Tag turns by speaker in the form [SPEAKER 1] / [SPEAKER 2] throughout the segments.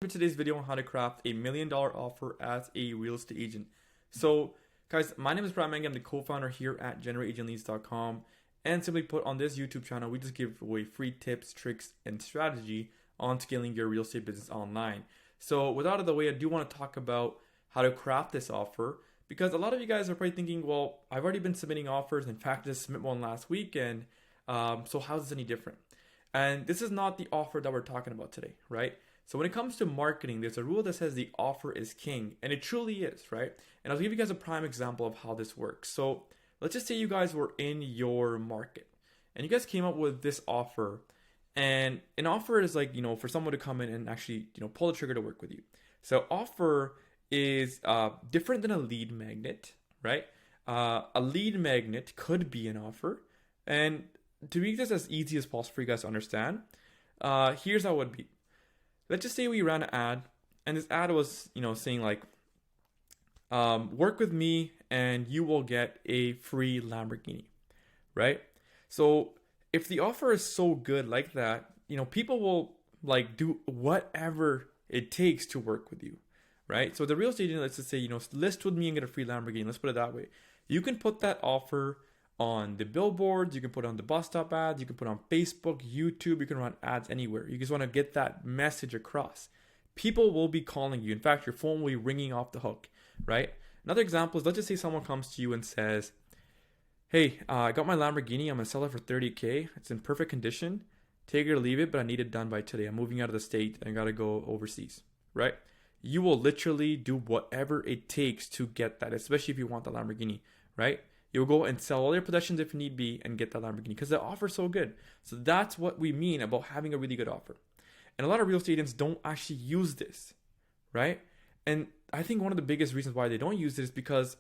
[SPEAKER 1] For today's video on how to craft $1 million offer as a real estate agent. So, guys, my name is Brian Meng. I'm the co-founder here at GenerateAgentLeads.com. And simply put, on this YouTube channel, we just give away free tips, tricks, and strategy on scaling your real estate business online. So, without the way, I do want to talk about how to craft this offer because a lot of you guys are probably thinking, well, I've already been submitting offers. In fact, I just submit one last week, and so how is this any different? And this is not the offer that we're talking about today, right? So when it comes to marketing, there's a rule that says the offer is king, and it truly is, right? And I'll give you guys a prime example of how this works. So let's just say you guys were in your market, and you guys came up with this offer, and an offer is like, for someone to come in and actually, pull the trigger to work with you. So offer is different than a lead magnet, right? A lead magnet could be an offer, and to make this as easy as possible for you guys to understand, here's how it would be. Let's just say we ran an ad, and this ad was, saying like, work with me and you will get a free Lamborghini, right? So if the offer is so good like that, people will like do whatever it takes to work with you, right? So the real estate agent, let's just say, list with me and get a free Lamborghini. Let's put it that way. You can put that offer on the billboards, you can put it on the bus stop ads, you can put it on Facebook, YouTube, you can run ads anywhere. You just want to get that message across. People will be calling you. In fact, your phone will be ringing off the hook, right? Another example is, let's just say someone comes to you and says, hey, I got my Lamborghini, I'm going to sell it for $30K. It's in perfect condition. Take it or leave it, but I need it done by today. I'm moving out of the state and I got to go overseas, right? You will literally do whatever it takes to get that, especially if you want the Lamborghini, right? You'll go and sell all your possessions if need be and get that Lamborghini because the offer is so good. So that's what we mean about having a really good offer. And a lot of real estate agents don't actually use this, right? And I think one of the biggest reasons why they don't use it is because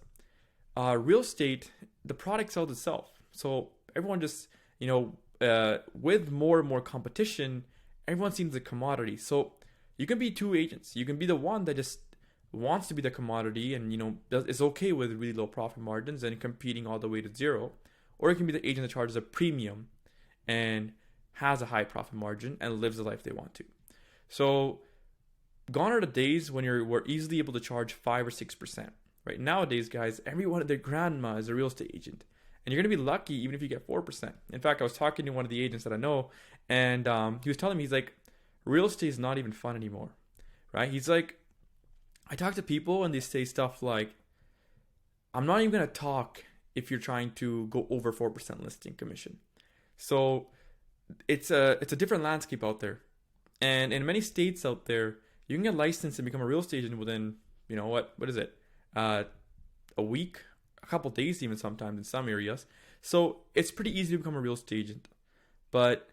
[SPEAKER 1] real estate, the product sells itself. So everyone just, with more and more competition, everyone seems a commodity. So you can be two agents. You can be the one that just wants to be the commodity and is okay with really low profit margins and competing all the way to zero, or it can be the agent that charges a premium and has a high profit margin and lives the life they want to. So gone are the days when we're easily able to charge 5 or 6%. Right nowadays, guys, everyone, their grandma is a real estate agent, and you're gonna be lucky even if you get 4%. In fact, I was talking to one of the agents that I know, and he was telling me, he's like, real estate is not even fun anymore, right? He's like, I talk to people and they say stuff like, I'm not even going to talk if you're trying to go over 4% listing commission. So it's a different landscape out there. And in many states out there, you can get licensed and become a real estate agent within, what is it? A week, a couple days even sometimes in some areas. So it's pretty easy to become a real estate agent. But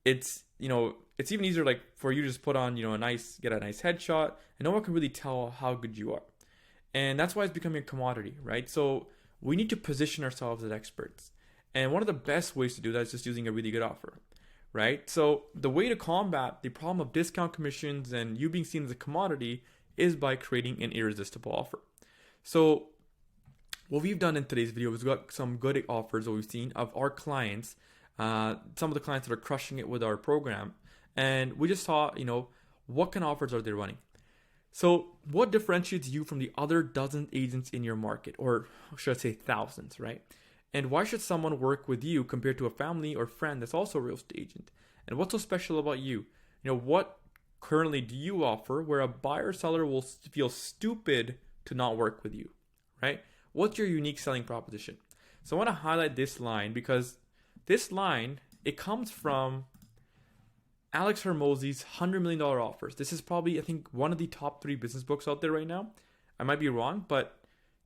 [SPEAKER 1] it's even easier like for you to just put on, get a nice headshot, and no one can really tell how good you are. And that's why it's becoming a commodity, right? So we need to position ourselves as experts. And one of the best ways to do that is just using a really good offer, right? So the way to combat the problem of discount commissions and you being seen as a commodity is by creating an irresistible offer. So what we've done in today's video is we've got some good offers that we've seen of our clients, some of the clients that are crushing it with our program. And we just saw, what kind of offers are they running? So what differentiates you from the other dozen agents in your market, or should I say thousands, right? And why should someone work with you compared to a family or friend that's also a real estate agent? And what's so special about you? What currently do you offer where a buyer or seller will feel stupid to not work with you, right? What's your unique selling proposition? So I want to highlight this line because this line, it comes from Alex Hormozi's $100 million offers. This is probably, I think, one of the top 3 business books out there right now. I might be wrong, but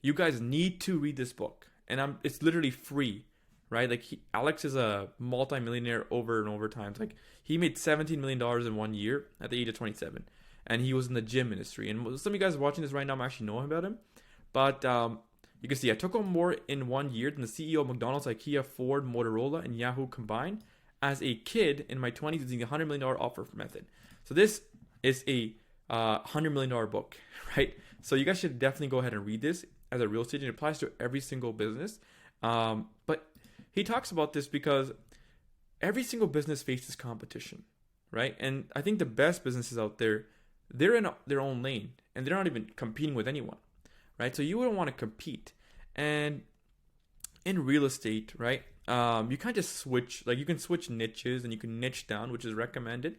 [SPEAKER 1] you guys need to read this book. And it's literally free, right? Like Alex is a multi-millionaire over and over times. Like he made $17 million in 1 year at the age of 27. And he was in the gym industry. And some of you guys watching this right now actually know about him. But you can see I took home more in 1 year than the CEO of McDonald's, IKEA, Ford, Motorola, and Yahoo combined as a kid in my 20s using the $100 million offer method. So this is a $100 million book, right? So you guys should definitely go ahead and read this as a real estate agent. It applies to every single business. But he talks about this because every single business faces competition, right? And I think the best businesses out there they're in their own lane and they're not even competing with anyone, right? So you wouldn't want to compete. And in real estate, right, you can't just switch. Like, you can switch niches and you can niche down, which is recommended.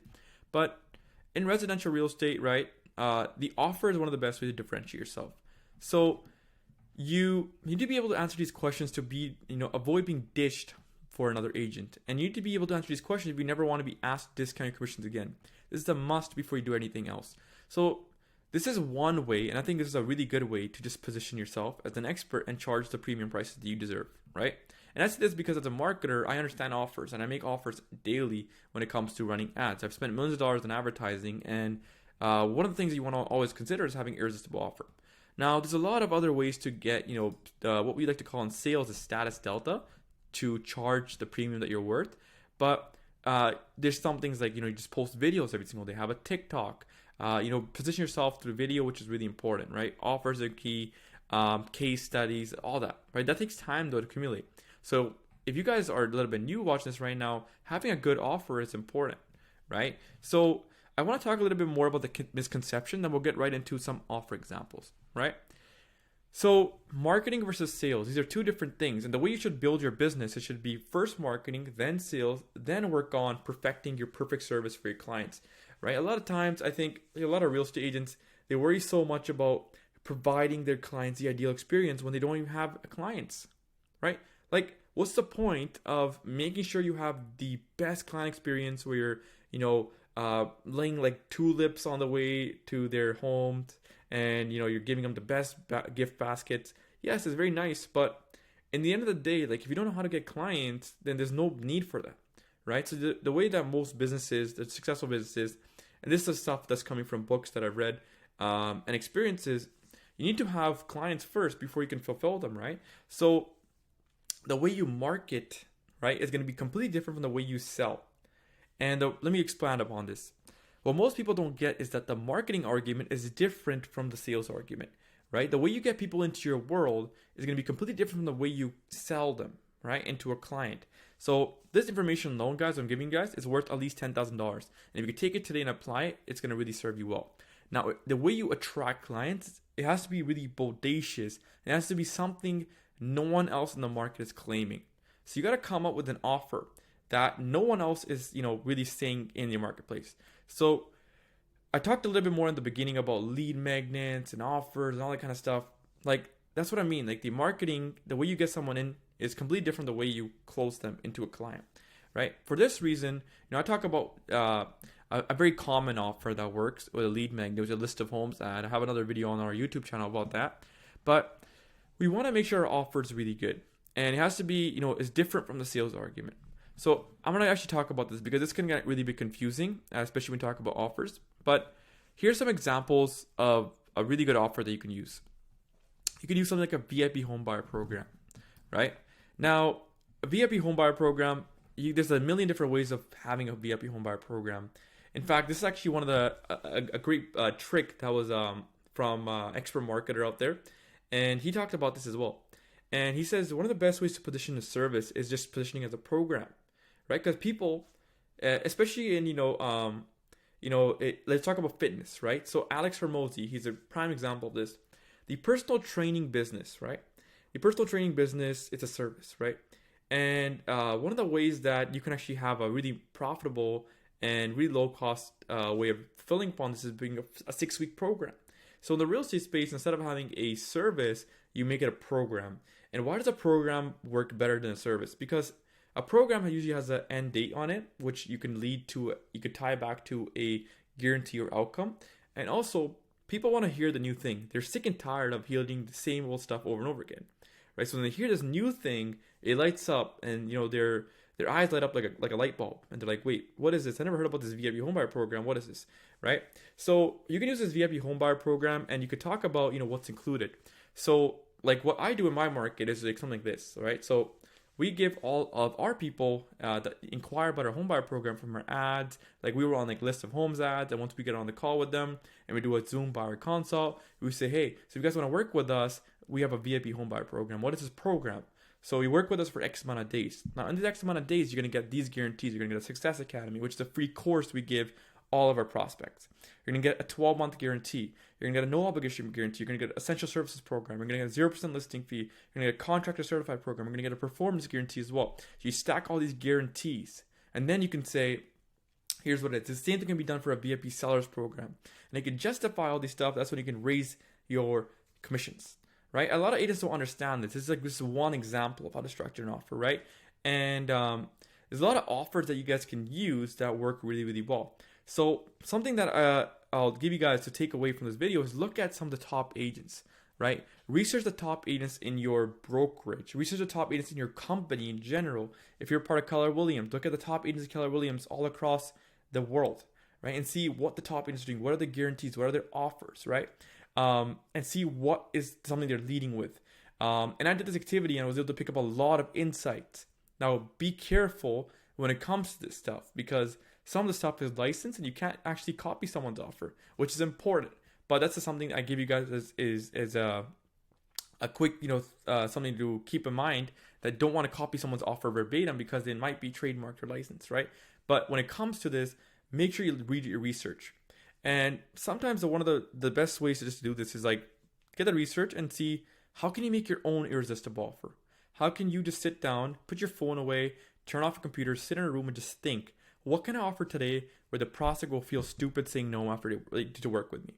[SPEAKER 1] But in residential real estate, right, the offer is one of the best ways to differentiate yourself. So you need to be able to answer these questions to be, avoid being dished for another agent. And you need to be able to answer these questions if you never want to be asked discount commissions again. This is a must before you do anything else. So this is one way, and I think this is a really good way to just position yourself as an expert and charge the premium prices that you deserve, right? And I say this because as a marketer, I understand offers and I make offers daily when it comes to running ads. I've spent millions of dollars on advertising, and one of the things that you want to always consider is having irresistible offer. Now, there's a lot of other ways to get, what we like to call in sales a status delta to charge the premium that you're worth. But there's some things like, you just post videos every single day, have a TikTok, position yourself through video, which is really important, right? Offers are key, case studies, all that, right? That takes time though to accumulate. So if you guys are a little bit new watching this right now, having a good offer is important, right? So I want to talk a little bit more about the misconception, then we'll get right into some offer examples, right? So marketing versus sales, these are two different things. And the way you should build your business, it should be first marketing, then sales, then work on perfecting your perfect service for your clients, right? A lot of times, I think a lot of real estate agents, they worry so much about providing their clients the ideal experience when they don't even have clients, right? Like, what's the point of making sure you have the best client experience where you're, laying like tulips on the way to their homes, and you're giving them the best gift baskets? Yes, it's very nice, but in the end of the day, like, if you don't know how to get clients, then there's no need for that, right? So the way that most businesses, the successful businesses, and this is stuff that's coming from books that I've read and experiences, you need to have clients first before you can fulfill them, right? So the way you market, right, is going to be completely different from the way you sell. And let me expand upon this. What most people don't get is that the marketing argument is different from the sales argument, right? The way you get people into your world is going to be completely different from the way you sell them, right, into a client. So this information alone, guys, I'm giving you guys, is worth at least $10,000. And if you can take it today and apply it, it's going to really serve you well. Now, the way you attract clients, it has to be really bodacious. It has to be something no one else in the market is claiming. So you got to come up with an offer that no one else is, really saying in your marketplace. So I talked a little bit more in the beginning about lead magnets and offers and all that kind of stuff. Like, that's what I mean. Like, the marketing, the way you get someone in is completely different the way you close them into a client, right? For this reason, I talk about a very common offer that works with a lead magnet, which is a list of homes ad. I have another video on our YouTube channel about that. But we want to make sure our offer is really good. And it has to be, is different from the sales argument. So I'm going to actually talk about this because this can get really be confusing, especially when we talk about offers. But here's some examples of a really good offer that you can use. You can use something like a VIP home buyer program, right? Now, a VIP home buyer program, there's a million different ways of having a VIP home buyer program. In fact, this is actually one of the a great trick that was from expert marketer out there, and he talked about this as well. And he says one of the best ways to position a service is just positioning as a program, right? Because people, especially in let's talk about fitness, right? So Alex Hormozi, he's a prime example of this. The personal training business, right? The personal training business, it's a service, right? And one of the ways that you can actually have a really profitable and really low cost way of filling upon this is being a 6-week program. So in the real estate space, instead of having a service, you make it a program. And why does a program work better than a service? Because a program usually has an end date on it, which you can you could tie back to a guarantee or outcome. And also, people want to hear the new thing. They're sick and tired of hearing the same old stuff over and over again, right? So when they hear this new thing, it lights up, and their eyes light up like a light bulb, and they're like, "Wait, what is this? I never heard about this VIP homebuyer program. What is this?" Right? So you can use this VIP homebuyer program, and you could talk about what's included. So like what I do in my market is like something like this, right? So we give all of our people that inquire about our homebuyer program from our ads. Like, we were on like list of homes ads, and once we get on the call with them and we do a Zoom buyer consult, we say, "Hey, so if you guys want to work with us, we have a VIP homebuyer program. What is this program?" So you work with us for X amount of days. Now, in this X amount of days, you're going to get these guarantees. You're going to get a Success Academy, which is a free course we give all of our prospects. You're going to get a 12-month guarantee. You're going to get a no obligation guarantee. You're going to get essential services program. You're going to get a 0% listing fee. You're going to get a contractor certified program. You're going to get a performance guarantee as well. So you stack all these guarantees, and then you can say, here's what it is. The same thing can be done for a VIP sellers program. And you can justify all these stuff. That's when you can raise your commissions, right? A lot of agents don't understand this. This is like this one example of how to structure an offer, right? And there's a lot of offers that you guys can use that work really, really well. So something that I'll give you guys to take away from this video is look at some of the top agents, right? Research the top agents in your brokerage. Research the top agents in your company in general. If you're part of Keller Williams, look at the top agents of Keller Williams all across the world, right? And see what the top agents are doing. What are the guarantees? What are their offers, right? And see what is something they're leading with. And I did this activity and I was able to pick up a lot of insights. Now, be careful when it comes to this stuff because some of the stuff is licensed and you can't actually copy someone's offer, which is important. But that's just something I give you guys as a quick, something to keep in mind, that don't want to copy someone's offer verbatim because they might be trademarked or licensed, right? But when it comes to this, make sure you read your research. And sometimes one of the best ways to just do this is like get the research and see how can you make your own irresistible offer. How can you just sit down, put your phone away, turn off your computer, sit in a room and just think, what can I offer today where the prospect will feel stupid saying no after to work with me?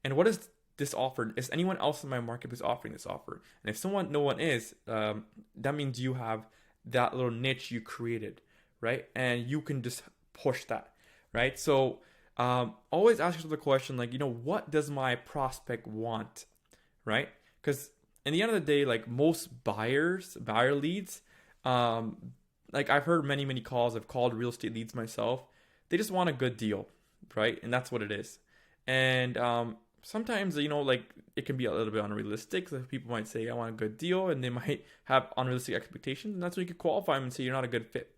[SPEAKER 1] And what is this offer? Is anyone else in my marketplace offering this offer? And if no one is, that means you have that little niche you created, right? And you can just push that, right? So always ask yourself the question, like, what does my prospect want, right? Because in the end of the day, like most buyer leads, like I've heard many calls. I've called real estate leads myself. They just want a good deal, right? And that's what it is. And sometimes, like it can be a little bit unrealistic. So people might say, I want a good deal, and they might have unrealistic expectations, and that's when you can qualify them and say you're not a good fit.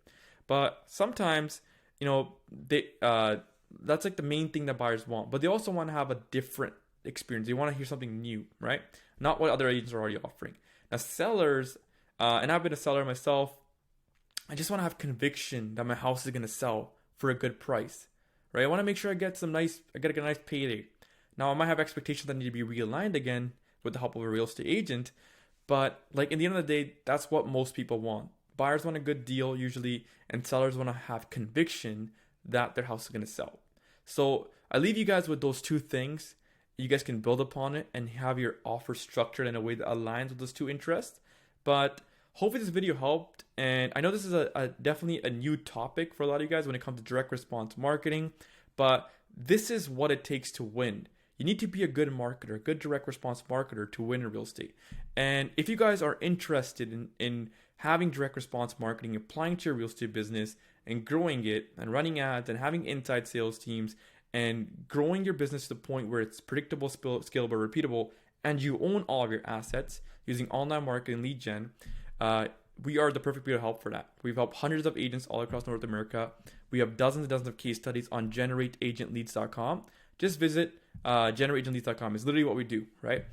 [SPEAKER 1] But sometimes, they that's like the main thing that buyers want. But they also want to have a different experience. They want to hear something new, right? Not what other agents are already offering. Now, sellers, and I've been a seller myself, I just want to have conviction that my house is going to sell for a good price, right? I want to make sure I get a nice payday. Now, I might have expectations that need to be realigned again with the help of a real estate agent, but like in the end of the day, that's what most people want. Buyers want a good deal usually, and sellers want to have conviction that their house is going to sell. So I leave you guys with those two things. You guys can build upon it and have your offer structured in a way that aligns with those two interests. But hopefully this video helped. And I know this is definitely a new topic for a lot of you guys when it comes to direct response marketing, but this is what it takes to win. You need to be a good marketer, a good direct response marketer to win in real estate. And if you guys are interested in having direct response marketing, applying to your real estate business and growing it and running ads and having inside sales teams and growing your business to the point where it's predictable, scalable, repeatable, and you own all of your assets using online marketing lead gen, we are the perfect people to help for that. We've helped hundreds of agents all across North America. We have dozens and dozens of case studies on generateagentleads.com. Just visit generateagentleads.com. It's literally what we do, right?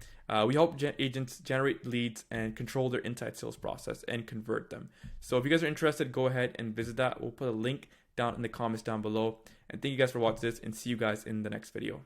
[SPEAKER 1] We help agents generate leads and control their inside sales process and convert them. So if you guys are interested, go ahead and visit that. We'll put a link down in the comments down below. And thank you guys for watching this, and see you guys in the next video.